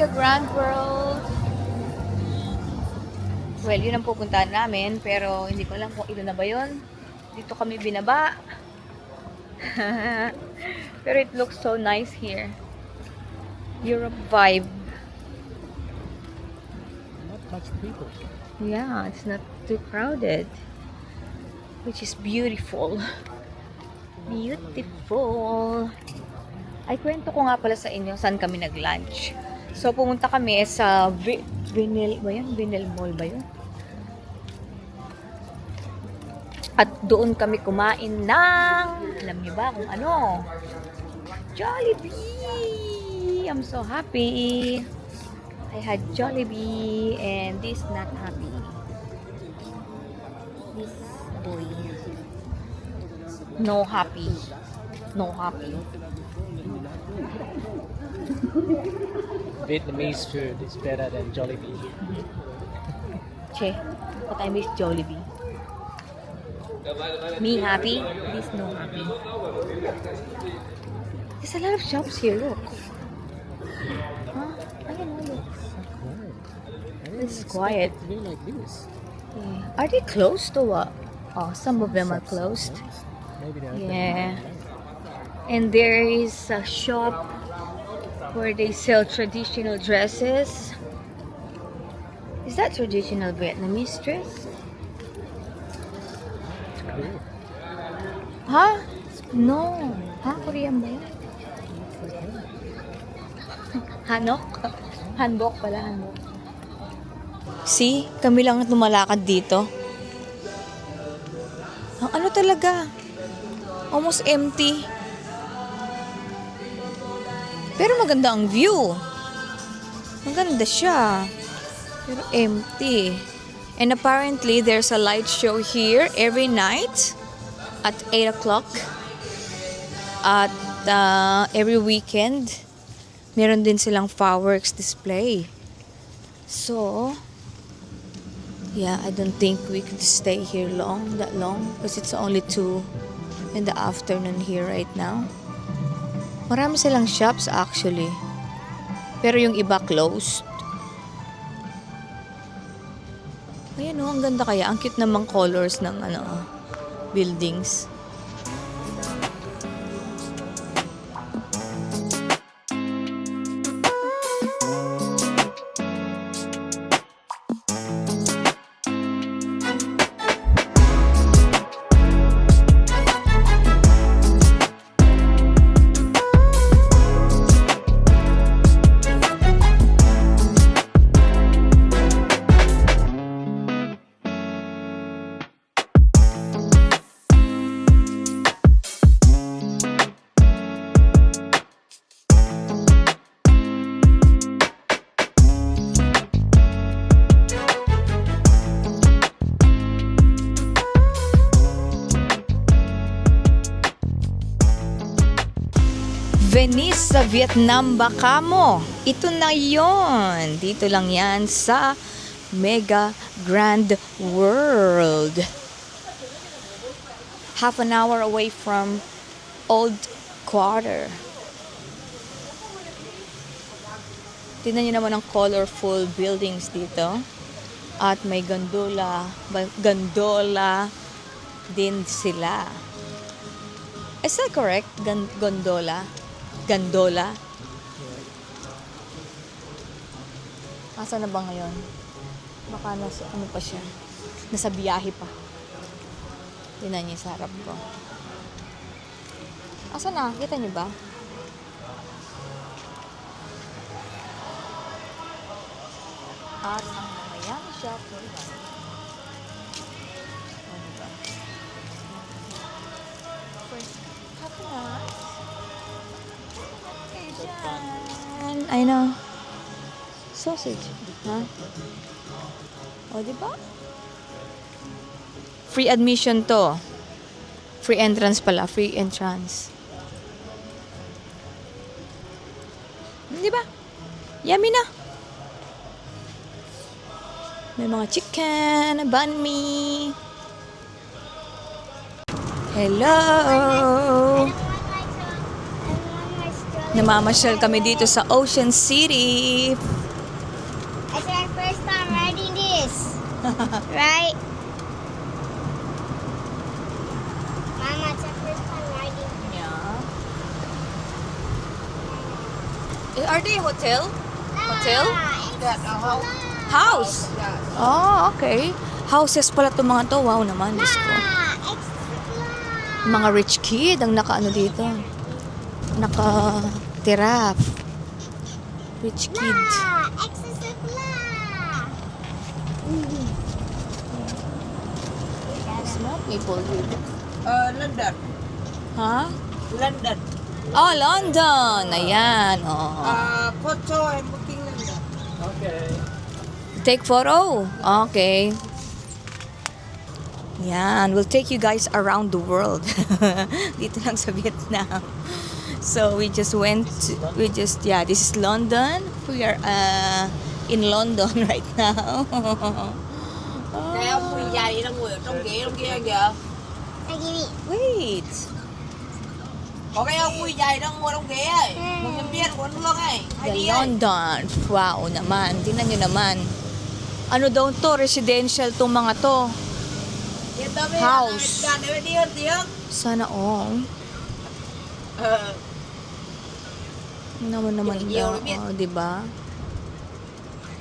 Mega Grand World. Well, yun ang pupuntahan namin, pero hindi ko alam kung ito na ba yun. Dito kami binaba. Pero it looks so nice here. Europe vibe. Not much people. Yeah, it's not too crowded. Which is beautiful. Beautiful. Ay, kwento ko nga pala sa inyo saan kami nag-lunch. So, pumunta kami sa Vinyl ba yun? Vinyl Mall ba yun? At doon kami kumain ng, alam niyo ba kung ano? Jollibee! I'm so happy. I had Jollibee and this not happy. This boy. No happy. No happy. Vietnamese food is better than Jollibee. Che, but I miss Jollibee. Me happy, this no happy. There's a lot of shops here, look. Huh? Ayun, look. It's quiet. It's really like this. Yeah. Are they closed or what? Oh, some of them are closed. Maybe they're open. Yeah. And there is a shop where they sell traditional dresses. Is that traditional Vietnamese dress? Cool. Huh? No. Ha? Korean ba yun? Hanok? Hanbok pala, hanbok. See? Kami lang lumalakad dito. Ang ano talaga? Almost empty. Pero maganda ang view. Maganda siya. Pero empty. And apparently, there's a light show here every night at 8 o'clock. At every weekend, meron din silang fireworks display. So, yeah, I don't think we could stay here that long. Because it's only 2 in the afternoon here right now. Marami silang shops actually. Pero yung iba closed. Ayan o, ang ganda kaya. Ang cute namang colors ng buildings. Venice sa Vietnam ba kamo? Ito na yon. Dito lang yan sa Mega Grand World. Half an hour away from Old Quarter. Tingnan nyo naman ang colorful buildings dito. At may gondola din sila. Is that correct? Gondola? Asa na ba ngayon? Baka nasa ano pa siya? Nasa biyahe pa. Tingnan niyo sa harap ko. Asa na? Kita niyo ba? At ang Miami shop. I know. Sausage. Huh? O, diba? Free admission to. Free entrance pala. Free entrance. Diba? Yummy na. May mga chicken, banh mi. Hello. Namamasyal kami dito sa Ocean City. It's our first time riding this. Right? Mama, it's our first time riding this. Yeah. Are they hotel? Hotel? It's House? Oh, okay. Houses pala itong mga to. Wow naman, Diyos ko. Mga rich kid ang nakaano dito. Nakatira. Rich kid. Smart people here. London. Ha? London. Oh, London. Ayan. Oh. Photo, I'm booking London. Okay. Take photo. Okay. Yan. We'll take you guys around the world. Dito lang sa Vietnam. So we just went. Yeah. This is London. We are in London right now. Cái ông quỳ dày đang ngồi ở trong ghế trong kia kìa. Wait. Có cái ông quỳ dày đang ngồi trong ghế ấy. Một nhân viên của nước ấy. Hay The đi ấy. London. Wow naman. Tingnan nyo naman. Ano daw to? Residential tong mga to. Yên tâm đi. House. Đàn đấy đi hơn tiếng. Sana all. Naman Nhiều daw. lắm biết. Oh, diba?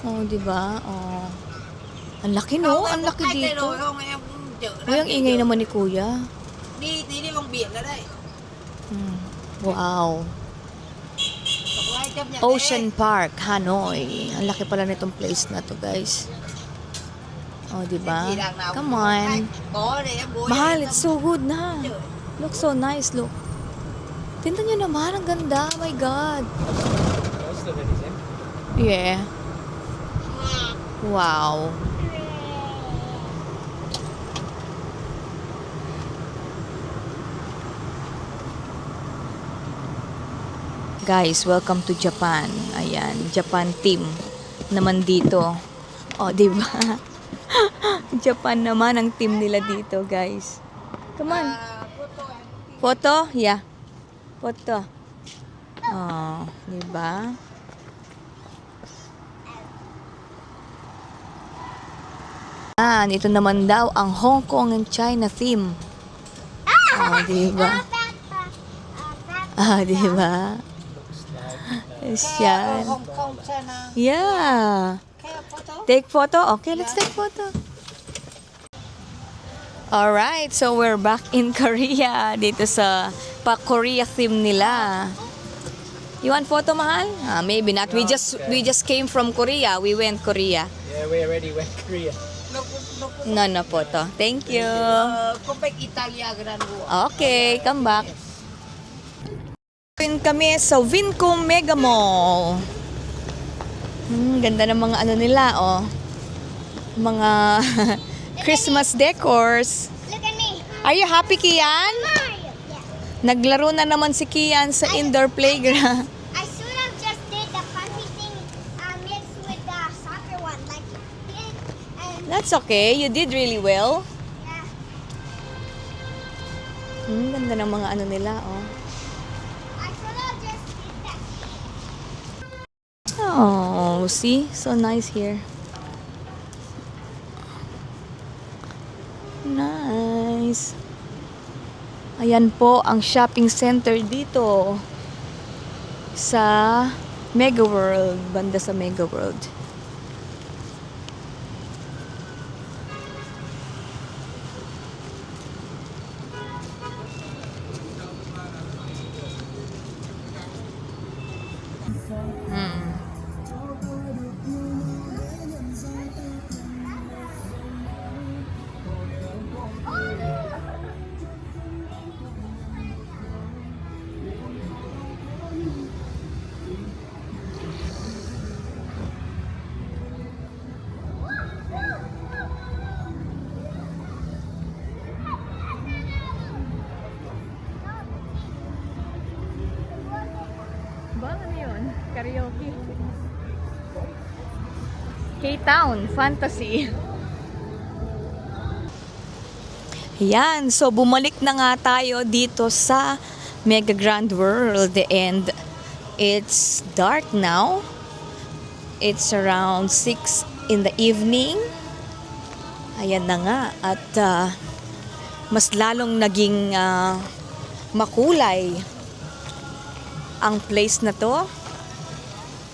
Oh, diba? Oh. Ang laki no? Ang laki dito. Rồi không em cũng chở Uy, ang ingay naman ni Kuya. Đi tí đi vòng biển ra đây. Wow. Không ai chấp nhận Ocean Park, Hanoi. Ang laki pala nitong place na to, guys. Oh, diba? Come on. Có để em bố. Mahal, it's so good na. Look so nice, look. Tingnan nyo naman, ang ganda. Oh my God. Most of it is empty. Yeah. Wow. Guys, welcome to Japan. Ayan, Japan team naman dito. Oh, di ba? Japan naman ang team nila dito, guys. Come on. Photo? Yeah. Photo. Oh, di ba? Ito naman daw ang Hong Kong and China theme. Oh, di ba? Ah, di ba? Yan. Hong Kong China. Yeah. Kaya photo. Take photo? Okay, let's take photo. Alright, so we're back in Korea. Dito sa pa-Korea theme nila. You want photo, mahal? Maybe not. We just came from Korea. We went Korea. Yeah, we already went Korea. No photo. Thank you. Compec Italia Gran Okay, come back. Kami sa Vincom Mega Mall. Ganda ng mga ano nila, oh. Mga Christmas decors. Look at me. Are you happy, Kian? Mario. Yeah. Naglaro na naman si Kian sa indoor playground. I should have just did the funny thing mixed with the soccer one. Like, did and That's okay. You did really well. yeah. Ganda ng mga ano nila, oh. I should have just did that. Oh, see? So nice here. Nice. Ayan po ang shopping center dito sa Mega World, banda sa Mega World. Ba, ano yun? Karaoke. K-Town, Fantasy. Yan, so bumalik na nga tayo dito sa Mega Grand World and It's dark now. It's around 6 in the evening. Ayan na nga. At mas lalong naging makulay ang place na to.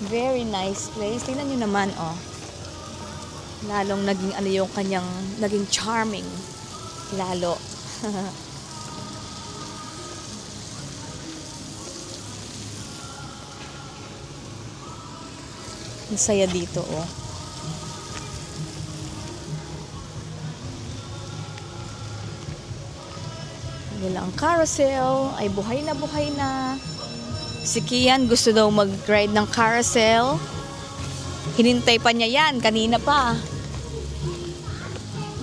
Very nice place. Tingnan nyo naman, oh. Lalong naging ano yung kanyang, naging charming. Lalo. Ang saya dito, oh. Nila ang carousel ay buhay na buhay na. Si Kian gusto daw mag-ride ng carousel. Hinintay pa niya yan, kanina pa.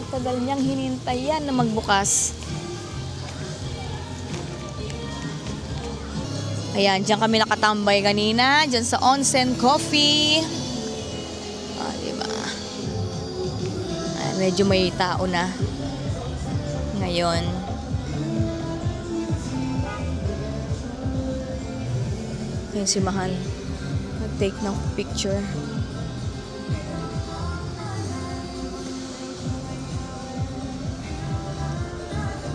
Matagal niyang hinintay yan na magbukas. Ayan, dyan kami nakatambay kanina, dyan sa Onsen Coffee. Diba? Ay, medyo may tao na ngayon. Ayan si Mahal. Nag-take ng picture.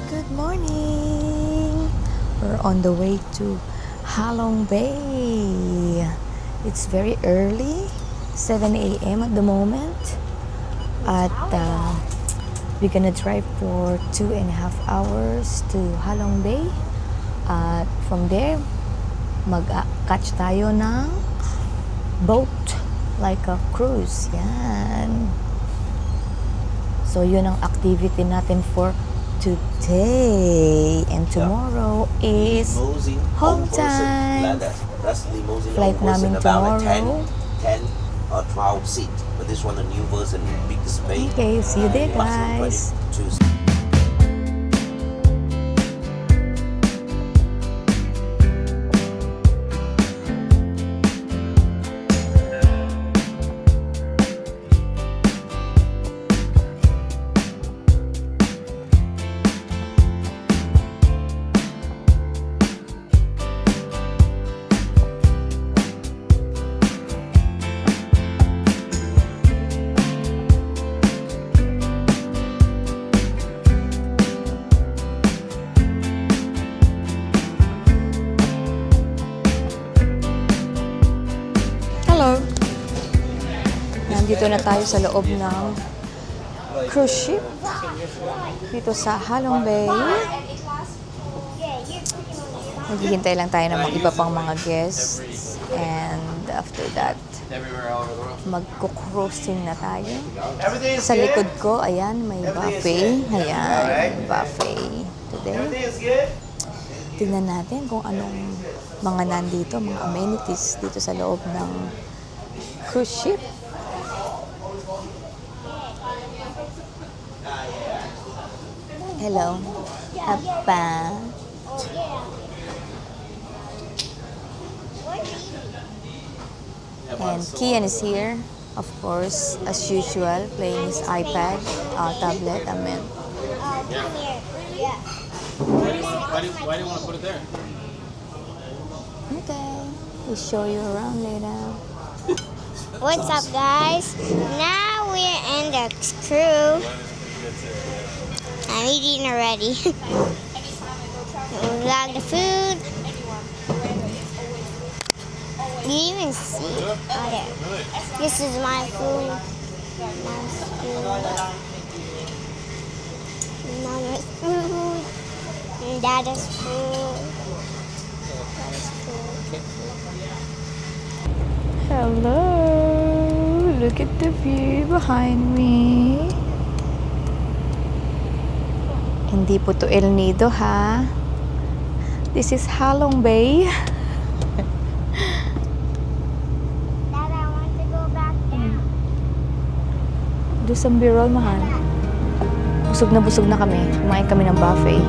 Good morning! We're on the way to Halong Bay. It's very early, 7 a.m. at the moment. At we're gonna drive for 2.5 hours to Halong Bay. At from there, mag-catch tayo ng boat, like a cruise. Yan. So, yun ang activity natin for today. And tomorrow is home time. Flight namin tomorrow. 10 or 12 seat. But this one a new version, big display. Okay, see you there, Maximum guys. 22. Hello! Nandito na tayo sa loob ng cruise ship dito sa Halong Bay. Naghihintay lang tayo ng mga iba pang mga guests. And after that, magkukrusing na tayo. Sa likod ko, ayan, may buffet. Ayan, may buffet today. Tingnan natin kung anong mga nandito, mga amenities dito sa loob ng cruise ship. Hello. Apa. And Kian is here, of course, as usual, playing his iPad, tablet, Come here. Yeah. Why do you want to put it there? Okay. We'll show you around later. What's up, guys? Now we're in the crew. I'm eating already. We got the food. You even see it? Oh, there. This is my food. Mom's food. Mama's food. And Dada's food. Daddy's food. Hello. Look at the view behind me. Hindi po to El Nido, ha? This is Halong Bay. Dad, I want to go back down. Do some B-roll, mahal. Busog na kami. Kumain kami ng buffet.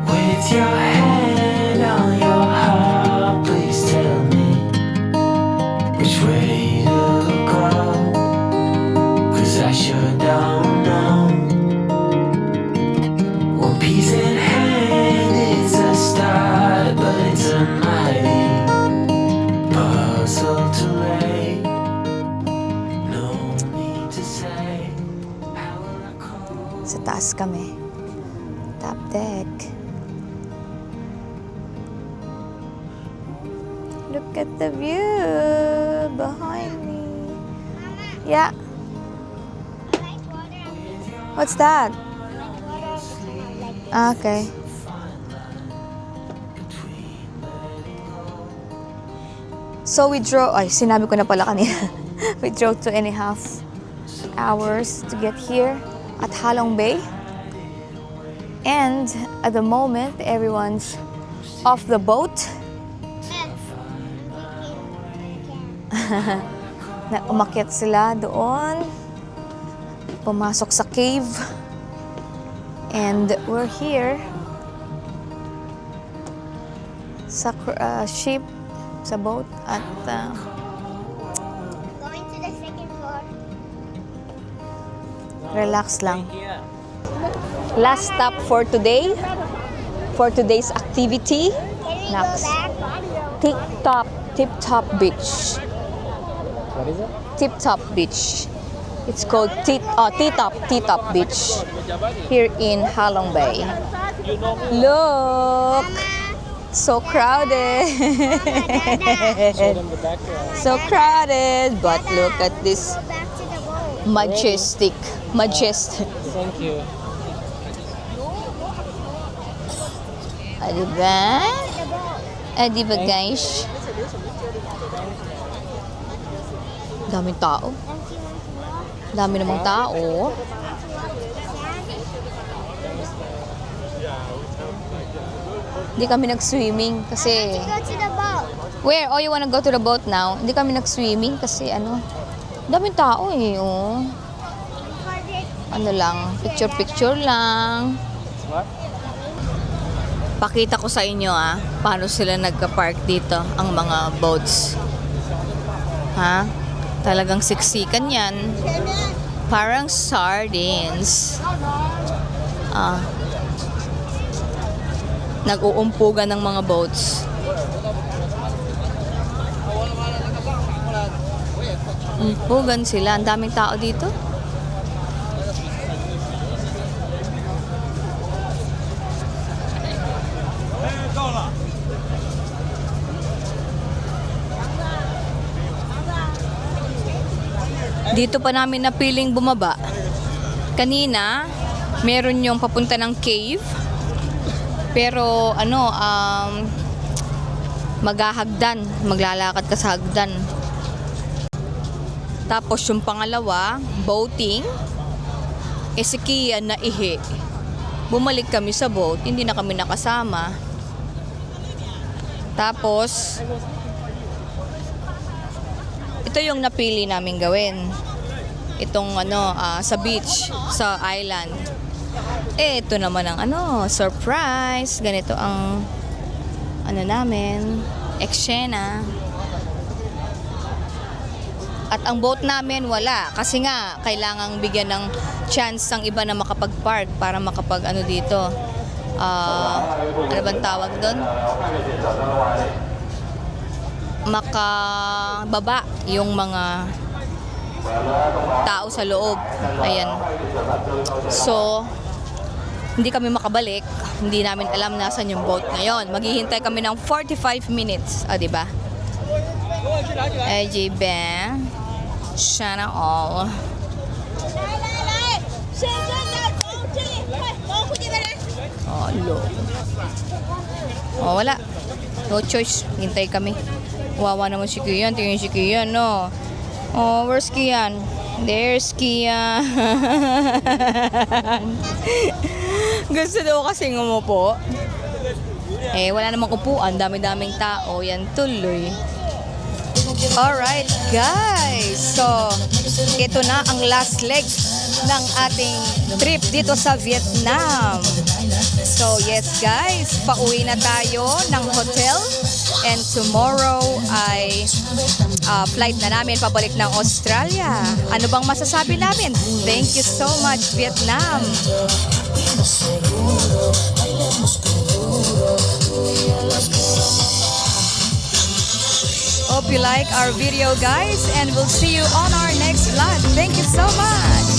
With your hand on your heart, please tell Look at the view behind me. Yeah. Like water. What's that? Like water. Like Okay. So we drove, ay sinabi ko na pala kanina. We drove 2.5 hours to get here at Halong Bay. And at the moment, everyone's off the boat. Na umakyat sila doon. Pumasok sa cave. And we're here sa ship, sa boat at going to the second floor. relax lang. Last stop for today, for today's activity. Can we Next. go back? Tip Top Beach. What is it? Tip Top Beach. It's called T-Top Beach here in Halong Bay. Look, so crowded. Show them the background. So crowded, but look at this Go back to the boat. majestic. Thank you. Diba? The boat. Diba guys? Daming tao. Don't you want to walk? Dami namang tao. Want to walk in the sand? Hindi kami nag-swimming kasi... Go to the boat. Where? Oh, you wanna go to the boat now? Hindi kami nag-swimming kasi ano... Daming tao eh, oh. Ano lang, picture lang. What? Pakita ko sa inyo paano sila nagka-park dito, ang mga boats. Ha? Talagang siksikan yan. Parang sardines. Nag-uumpugan ng mga boats. Umpugan sila. Ang daming tao dito. Dito pa namin napiling bumaba. Kanina, meron yung papunta ng cave. Pero maghahagdan. Maglalakad ka sa hagdan. Tapos yung pangalawa, boating. Si Kia na ihi. Bumalik kami sa boat, hindi na kami nakasama. Tapos, ito yung napili namin gawin. Itong sa beach, sa island. Ito naman ang surprise. Ganito ang namin, eksena. At ang boat namin wala kasi nga kailangang bigyan ng chance ng iba na makapag-park para dito. Ano bang tawag doon? Makababa yung mga tao sa loob. Ayan. So, hindi kami makabalik. Hindi namin alam nasan yung boat ngayon. Maghihintay kami ng 45 minutes. Diba? AJ Bang. Sana all. Wala. No choice. Hintay kami. Wawa naman si Kian. Tingnan si Kian, no? Where's Kian? There's Kian. Gusto daw kasing umupo. Wala namang upuan. Dami-daming tao. Yan tuloy. Alright, guys. So, ito na ang last leg ng ating trip dito sa Vietnam. So, yes guys, pauwi na tayo ng hotel. And tomorrow ay flight na namin pabalik ng Australia. Ano bang masasabi namin? Thank you so much, Vietnam. Hope you like our video, guys, and we'll see you on our next vlog. Thank you so much.